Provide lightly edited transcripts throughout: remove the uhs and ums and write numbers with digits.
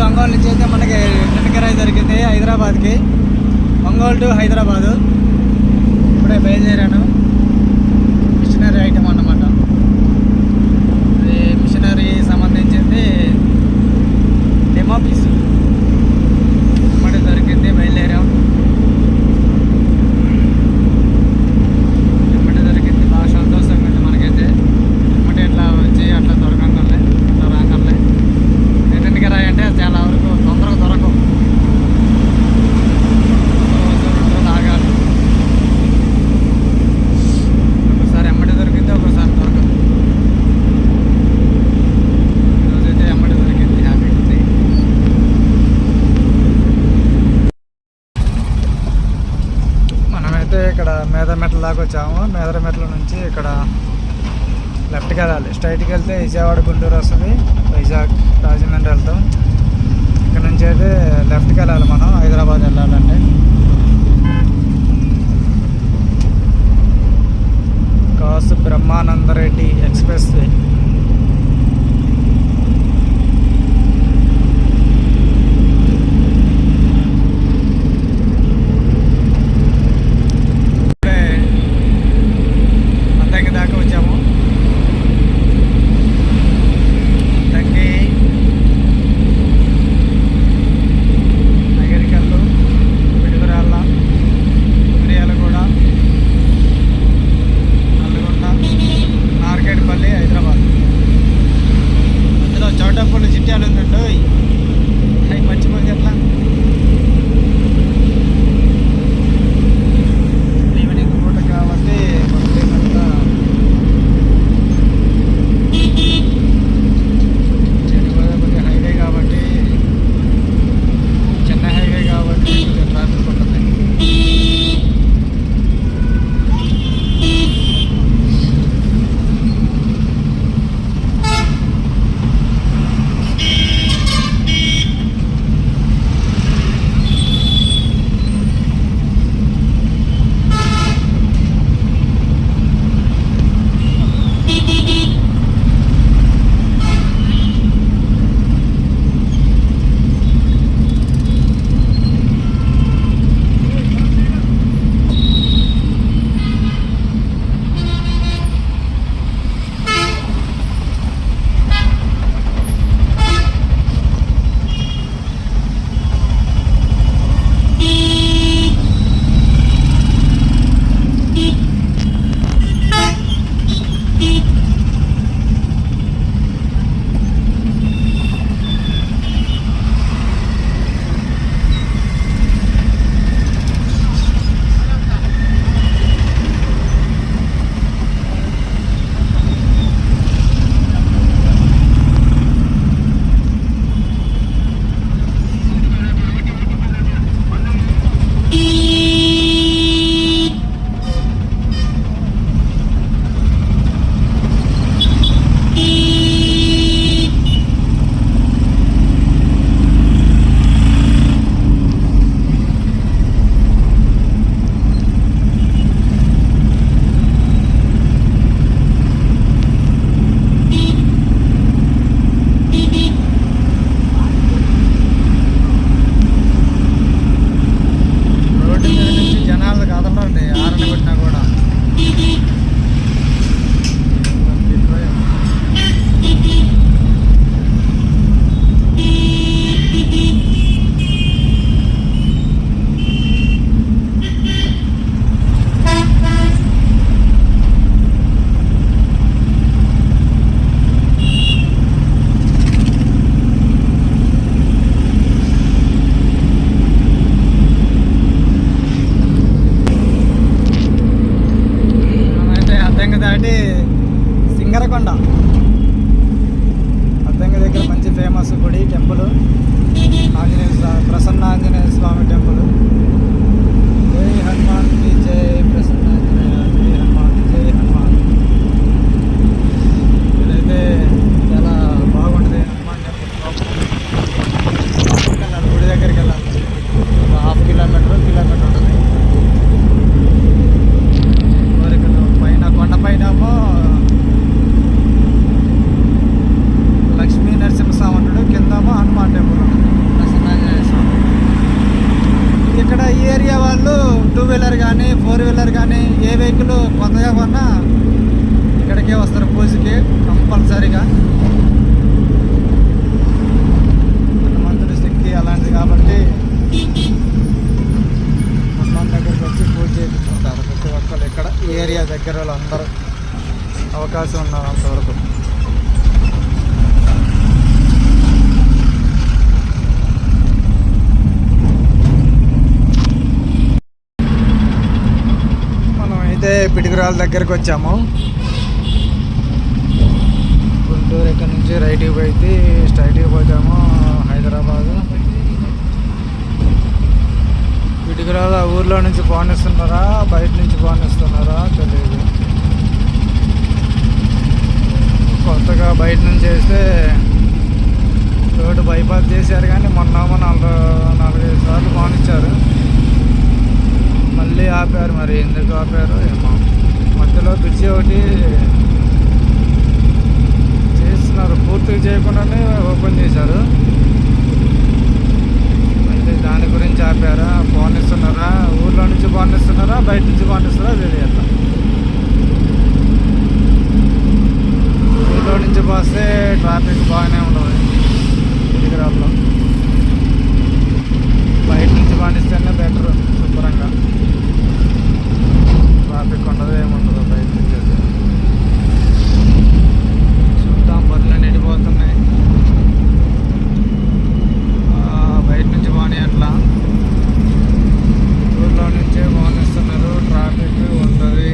ఒంగోలు నుంచి అయితే మనకి రిటర్న్ కిరాయి దొరికింది హైదరాబాద్కి. ఒంగోలు టు హైదరాబాదు. ఇప్పుడే బయలుదేరాను. మిషనరీ ఐటమ్ అన్నమాట. ఇది మిషనరీ సంబంధించింది డెమో పీస్ ఇప్పుడే దొరికింది. బయలుదేరాం. ఇప్పుడే దొరికింది. బాగా సంతోషంగా ఉంది మనకైతే. ఇప్పుడే ఇట్లా వచ్చి అట్లా దొరకంగానే అట్లా రాగానే రిటర్న్ కిరాయి అంటే చాలా వరకు తొందరగా దొరకవు. ఆగాలి. ఒకసారి ఎమ్మడి దొరికింది, ఒకసారి దొరకదు. ఈరోజైతే ఎమ్మడి దొరికింది. హ్యాపీ ఉంది. మనమైతే ఇక్కడ మేదమెట్ల దాకా వచ్చాము. మేదమెట్ల నుంచి ఇక్కడ లెఫ్ట్కి వెళ్ళాలి. స్ట్రైట్కి వెళ్తే విజయవాడ గుంటూరు వస్తుంది. వైజాగ్ రాజమండ్రి వెళ్తాం. ఇక్కడ నుంచి అయితే లెఫ్ట్కి వెళ్ళాలి మనం హైదరాబాద్ వెళ్ళాలంటే. కాసు బ్రహ్మానందరెడ్డి ఎక్స్ప్రెస్ వే. ఇప్పుడే అద్దంకి దాకా వచ్చాము. అద్దంకి, నగరికల్లు, పిడుగురాళ్ళ, మిర్యాలగూడ, నల్గొండ, నార్కెట్పల్లి, హైదరాబాద్. అందులో చౌటప్పళ్ళు చిట్యాలు ఉందండి. అవి మర్చిపోయింది ఎట్లా. ఈవినింగ్ పూట కాబట్టి కొద్దిగా హైవే కాబట్టి, చెన్నై హైవే కాబట్టి కొద్దిగా ట్రాఫిక్ ఉంటుంది. రోడ్డు మీద నుంచి జనాలు కదలండి ఆరని కొట్టినా కూడా. దాటి సింగరకొండ. అద్దంకి దగ్గర మంచి ఫేమస్ గుడి, టెంపుల్, ఆంజనేయ స్వామి, ప్రసన్న ఆంజనేయ స్వామి టెంపుల్. జై హనుమాన్ కి జై, ప్రసన్న ఆంజనేయ, జై హనుమాన్, జై హనుమాన్. ఇదైతే చాలా బాగుంటుంది. హనుమాన్ టెంపుల్ వెళ్ళాలి, గుడి దగ్గరికి వెళ్ళాలి. 1/2 కిలోమీటర్ ఉంటుంది. పైన కొండపైన లక్ష్మీ నరసింహస్వామి ఉంటాడు, కిందేమో హనుమాన్ టెంపుల్ ఉంటుంది. వాళ్ళు కొత్తగా కొన్నా ఇక్కడికే వస్తారు పూజకి కంపల్సరీగా. హనుమంతుడి శక్తి అలాంటిది కాబట్టి హనుమాన్ దగ్గరికి వచ్చి పూజ చేయించుకుంటారు ప్రతి ఒక్కరు. ఇక్కడ ఏరియా దగ్గర వాళ్ళు అందరూ అవకాశం ఉన్నారు అంతవరకు. మనమైతే పిటికిరాల దగ్గరికి వచ్చాము. గుంటూరు ఇక్కడ నుంచి రైట్కి పోయి స్ట్రైట్కి పోతాము హైదరాబాద్. పిటికిరాల ఊర్లో నుంచి బానిస్తున్నారా బయట నుంచి బానిస్తున్నారా తెలియదు. కొత్తగా బయట నుంచి వేస్తే రోడ్డు బైపాస్ చేశారు కానీ మొన్న 4-5 సార్లు బానిచ్చారు. మళ్ళీ ఆపారు, మరి ఎందుకు ఆపారు ఏమో. మధ్యలో బ్రిడ్జి ఒకటి చేస్తున్నారు, పూర్తిగా చేయకుండానే ఓపెన్ చేశారు. మళ్ళీ దాని గురించి ఆపారా, బానిస్తున్నారా, ఊర్లో నుంచి బానిస్తున్నారా బయట నుంచి బానిస్తున్నారా తెలియదు. ఊళ్ళో నుంచి పోస్తే ట్రాఫిక్ బాగానే ఉండదు హైదరాబాద్లో. బయట నుంచి పండిస్తేనే బెటర్, శుభ్రంగా ట్రాఫిక్ ఉండదు ఏముండదు బయట నుంచి. చూద్దాం, బదులు నిండిపోతున్నాయి. బయట నుంచి బాగానే అట్లా ఊళ్ళో నుంచే బాగునిస్తున్నారు, ట్రాఫిక్ ఉంటుంది.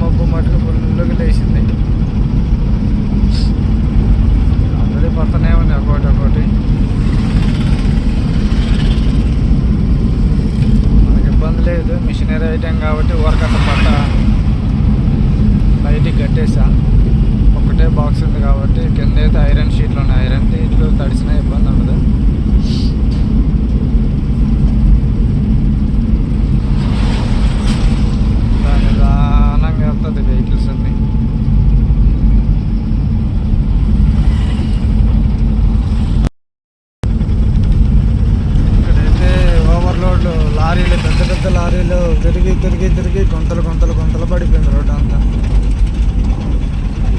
మబ్బు మటుకు ఫుల్గా లేచింది. ఆల్రెడీ పడుతూనే ఉంది ఒకటి. మనకి ఇబ్బంది లేదు, మిషనరీ ఐటెం కాబట్టి ఊరకట్ట పట్ట బయటికి కట్టేసా. ఒకటే బాక్స్ ఉంది కాబట్టి కింద అయితే ఐరన్ షీట్లు ఉన్నాయి. ఐరన్ షీట్లు తడిసినా ఇబ్బంది ఉండదు. వెళ్తుంది వెహికల్స్ అన్నీ. ఇక్కడైతే ఓవర్లోడ్ లారీలు, పెద్ద లారీలు తిరిగి గుంతలు పడిపోయింది రోడ్డు అంతా.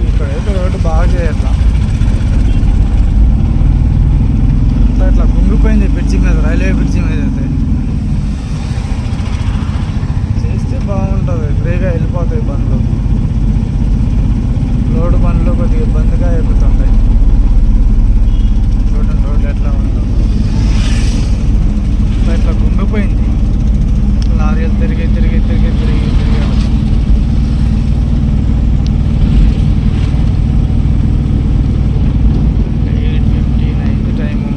ఇక్కడైతే రోడ్డు బాగా చేయట్లా, ఇట్లా కుంగిపోయింది బ్రిడ్జి మీద, రైల్వే బ్రిడ్జి మీద అయితే. చేస్తే బాగుంటుంది, ఫ్రీగా వెళ్ళిపోతాయి బండ్లు. లోడు బండ్లు కొద్దిగా ఇబ్బందిగా ఎక్కుతుంటాయి. చూడండి రోడ్డు ఎట్లా ఉంటుందో. ఇట్లా కుంగిపోయింది, లారీలు తిరిగి 8:15 అయింది టైము.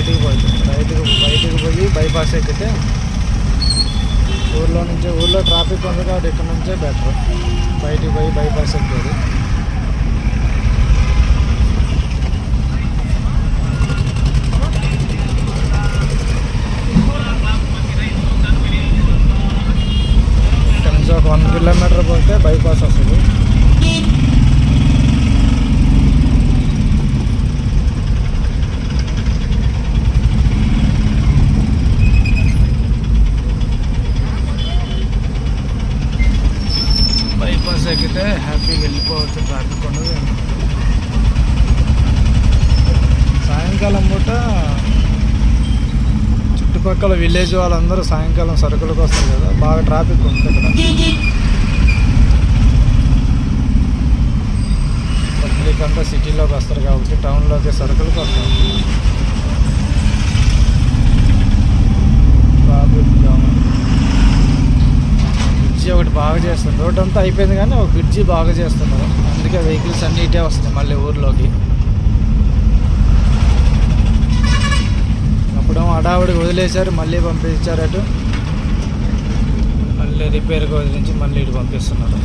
రైట్కి పోతుంది. బయటికి పోయి బైపాస్ ఎక్కితే ఊర్లో ట్రాఫిక్ ఉంది కాబట్టి ఇక్కడ నుంచే బెటర్. బయటికి పోయి బైపాస్ ఎక్కేది. ఇక్కడ నుంచి ఒక 1 కిలోమీటర్ పోతే బైపాస్ వస్తుంది. బైపాస్ ఎక్కితే హ్యాపీగా వెళ్ళిపోవచ్చు. ట్రాఫిక్ ఉండదు. సాయంకాలం పూట చుట్టుపక్కల విలేజ్ వాళ్ళందరూ సాయంకాలం సరుకులకు వస్తారు కదా, బాగా ట్రాఫిక్ ఉంటుంది ఇక్కడ. పబ్లిక్ అంతా సిటీలోకి వస్తారు కాబట్టి టౌన్లోకి సరుకులకు వస్తారు. Traffic jam. బ్రిడ్జి ఒకటి బాగా చేస్తారు. రోడ్ అంతా అయిపోయింది కానీ ఒక బ్రిడ్జి బాగా చేస్తున్నారు. అందుకే వెహికల్స్ అన్నీ ఇటే వస్తాయి మళ్ళీ ఊర్లోకి. అప్పుడేమో హడావుడికి వదిలేశారు, మళ్ళీ పంపించారు అటు. మళ్ళీ రిపేర్గా వదిలించి మళ్ళీ ఇటు పంపిస్తున్నారు.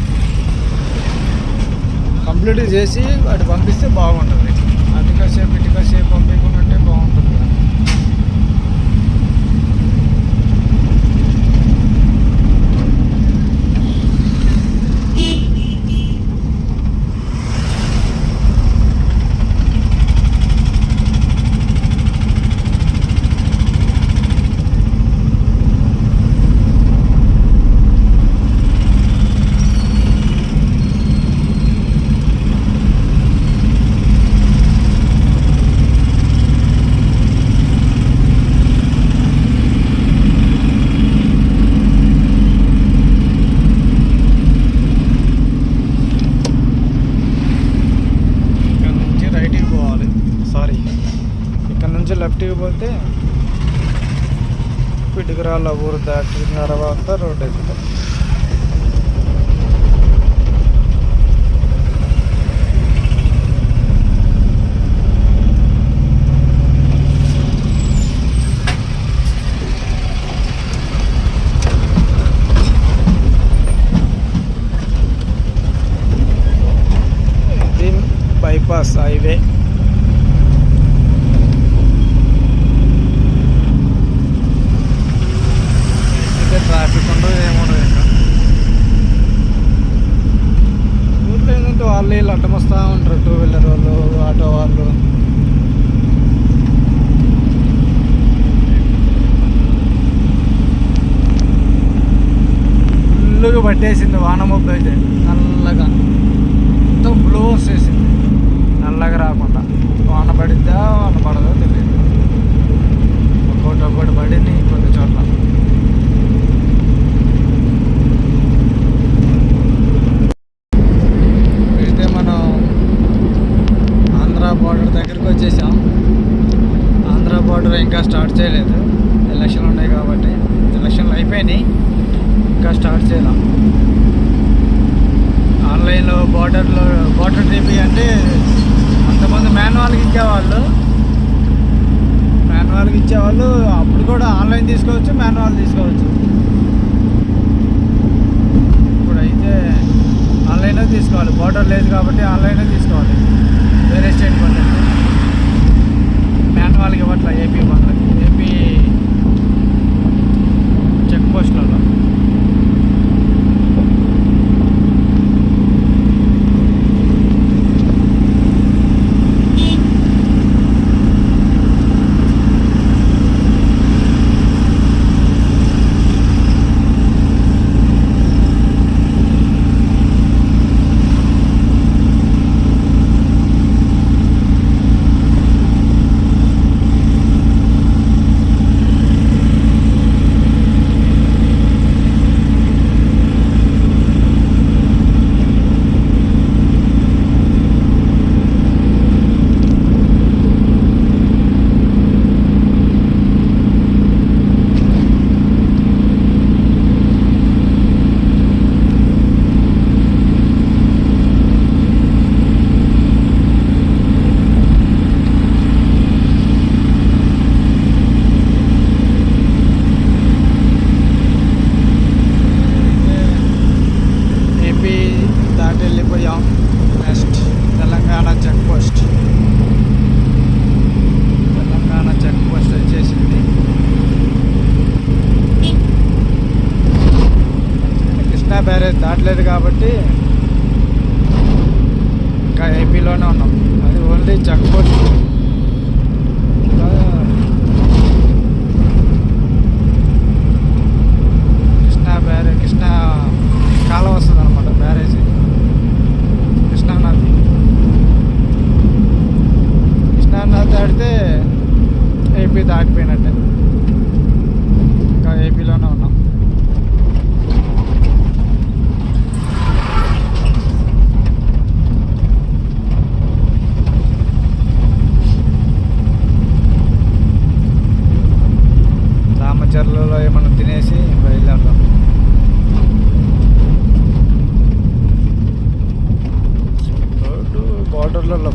కంప్లీట్ చేసి అటు పంపిస్తే బాగుంటుంది. అటు కాసేపు ఇటు కాసేపు పంపించుకుంటే బాగుంటుంది. లెఫ్ట్కి పోతే పిడుగురాళ్ళ ఊరు దాటిన తర్వాత రోడ్డు ఎక్కుతాం. ఇది బైపాస్ హైవే. ట్రాఫిక్ ఉండదు, ఏముండదు. ఇంకా ఊర్లో ఏంటంటే వాళ్ళు వీళ్ళు అడ్డం వస్తూ ఉంటారు. 2 వీలర్ వాళ్ళు, ఆటో వాళ్ళు. ఫుల్గా పట్టేసింది వాన మబ్బు అయితే. నల్లగా మొత్తం బ్లూ వచ్చేసింది. నల్లగా రాకుండా వాన పడిద్దా వాన పడదో తెలియదు. ఒక్కొక్కటి పడింది కొన్ని చోట్ల. బార్డర్ దగ్గరికి వచ్చేసాం. ఆంధ్ర బార్డర్ ఇంకా స్టార్ట్ చేయలేదు. ఎలక్షన్లు ఉన్నాయి కాబట్టి. ఎలక్షన్లు అయిపోయినాయి, ఇంకా స్టార్ట్ చేయలేం. ఆన్లైన్లో బార్డర్ టీపీ అంటే అంతమంది మాన్యువల్కి ఇచ్చేవాళ్ళు. అప్పుడు కూడా ఆన్లైన్ తీసుకోవచ్చు, మాన్యువల్ తీసుకోవచ్చు. ఇప్పుడైతే ఆన్లైన్లో తీసుకోవాలి. బార్డర్ లేదు కాబట్టి ఆన్లైన్లో తీసుకోవాలి. వేరే స్టేట్ బండ్లకి మాన్యువల్కి ఇవ్వట్ల. ఏపీ బండ్లకి, ఏపీ చెక్ పోస్టులలో. పడలేదు కాబట్టి ఇంకా ఏపీలోనే ఉన్నాం. అది ఓన్లీ చెక్ పోస్ట్. కృష్ణా కాలం వస్తుంది అనమాట, బ్యారేజీ కృష్ణానది. కృష్ణానది దాటితే ఏపీ దాటిపోయినట్టే. ఇంకా ఏపీలోనే ఉన్నాం. రామచర్లలో ఏమన్నా తినేసి బయలుదేరదాం. రోడ్డు బార్డర్లలో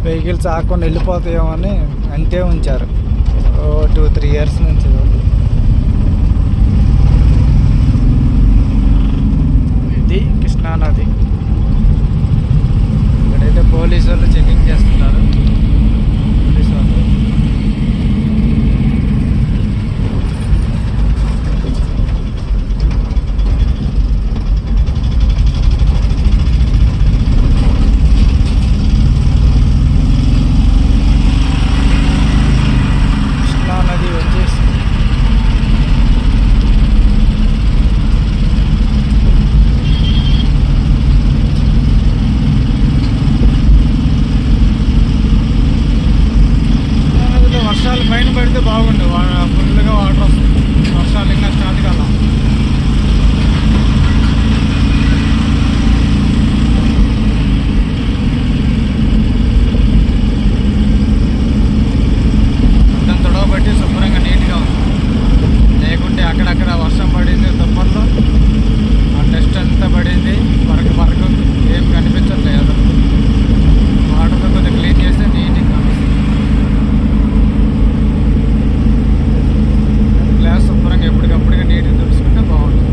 వెహికల్స్ ఆకుండా వెళ్ళిపోతాయేమో అని అంతే ఉంచారు 2-3 ఇయర్స్ నుంచి. ఇది కృష్ణానది. ఇక్కడైతే పోలీసు వాళ్ళు చెకింగ్ చేస్తున్నారు. పోలీసు వాళ్ళు వర్షాలు పైన పడితే బాగుండు. ఫుల్గా వాటర్ వస్తుంది. వర్షాలు ఇంకా స్టార్ట్ కాలం. మొత్తం తొడవ బట్టి శుభ్రంగా నీట్గా ఉంది. లేకుంటే అక్కడక్కడ వర్షం పడింది తుప్పల్లో, ఆ డస్ట్ అంతా పడింది. పరకు ఉంది, ఏం కనిపించట్లేదు. వాటర్తో కొద్దిగా క్లీన్ చేస్తే నీట్గా కనిపిస్తుంది. గ్లాస్ శుభ్రంగా ఎప్పటికప్పుడుగా నీట్గా తుడుచుకుంటే బాగుంటుంది.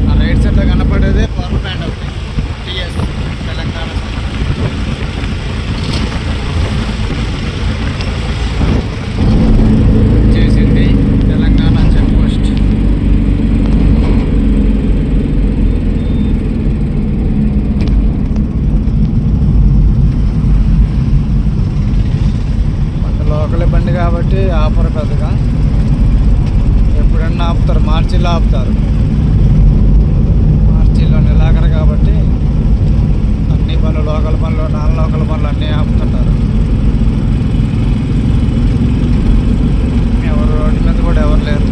ఆ రైట్ సైడ్లో కనపడేదే పవర్ ప్లాంట్ ఒకటి, టీఎస్ తెలంగాణ. చేసింది తెలంగాణ చెక్ పోస్ట్. లోకల్ బండి కాబట్టి ఆపరు పెద్దగా. ఎప్పుడన్నా ఆపుతారు, మార్చిలో ఆపుతారు. మార్చిలో నెలాఖరు కాబట్టి అన్ని పనులు, లోకల్ పనులు, నాన్ లోకల్ పనులు అన్నీ ఆపుతుంటారు. ఎవరు రోడ్డు మీద కూడా ఎవరు లేరు.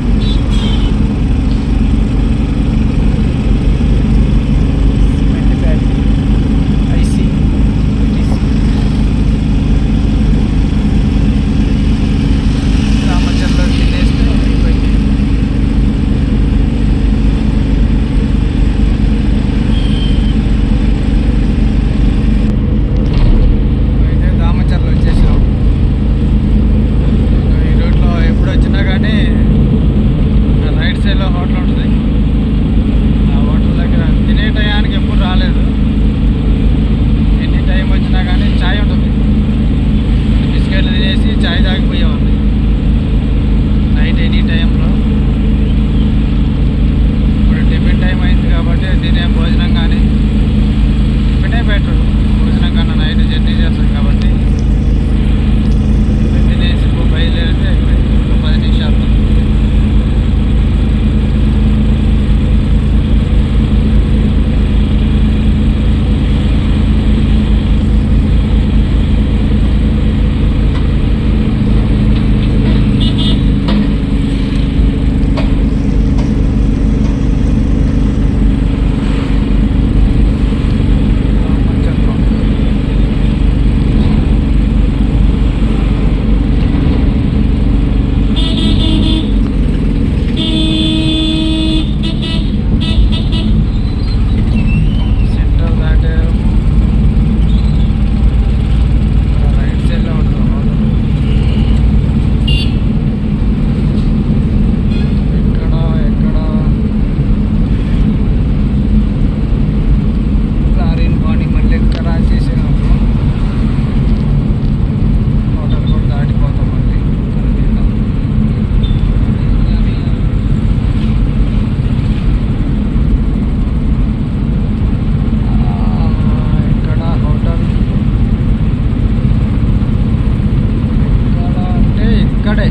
ఇక్కడే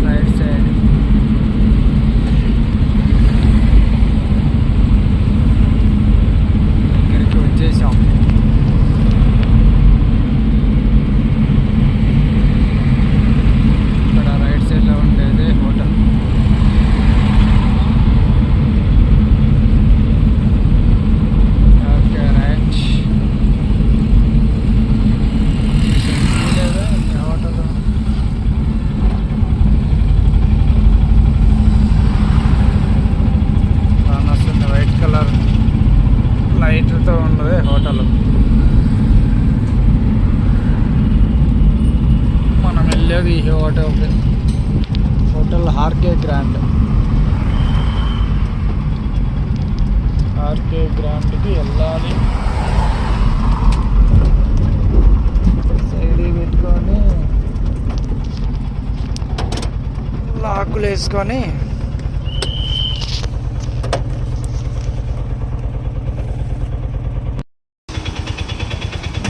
రైట్ సైడ్. ఇక్కడికి వచ్చేసాం. ఇక్కడ రైట్ సైడ్లో ఉండేది హోటల్. Okay right. హోటల్ వస్తుంది, వైట్ కలర్ లైట్తో ఉన్నది హోటల్. మనం వెళ్ళేది ఈ హోటల్ ఆర్కే గ్రాండ్. ఆర్కే గ్రాండ్కి వెళ్ళాలి. సైడ్ పెట్టుకొని లాకులు వేసుకొని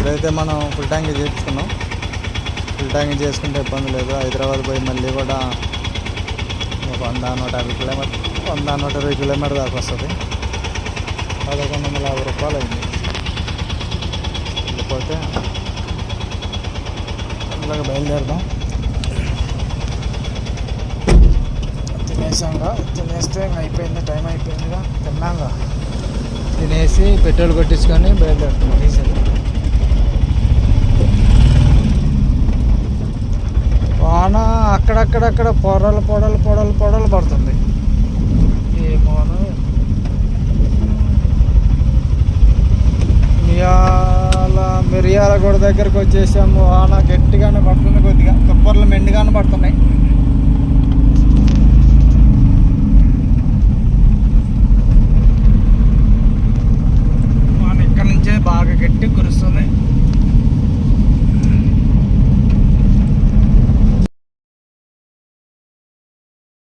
ఇప్పుడైతే మనం ఫుల్ ట్యాంక్ చేసుకున్నాం. ఫుల్ ట్యాంక్ చేసుకుంటే ఇబ్బంది లేదు. హైదరాబాద్ పోయి మళ్ళీ కూడా 100-150 కిలోమీటర్ 100-120 కిలోమీటర్ దాకా వస్తుంది. 1150 రూపాయలు అయింది. వెళ్ళిపోతే అలాగే బయలుదేరదాం. తినేసాంగా, తినేస్తే అయిపోయింది, టైం అయిపోయిందిగా. తిన్నాగా, తినేసి పెట్రోల్ కొట్టించుకొని బయలుదేరుతున్నాం. డీజిల్ వాన అక్కడక్కడక్కడ పొడలు పడుతుంది. ఏమోను మిర్యాలగూడ దగ్గరకు వచ్చేసాము. వాన గట్టిగానే పడుతుంది.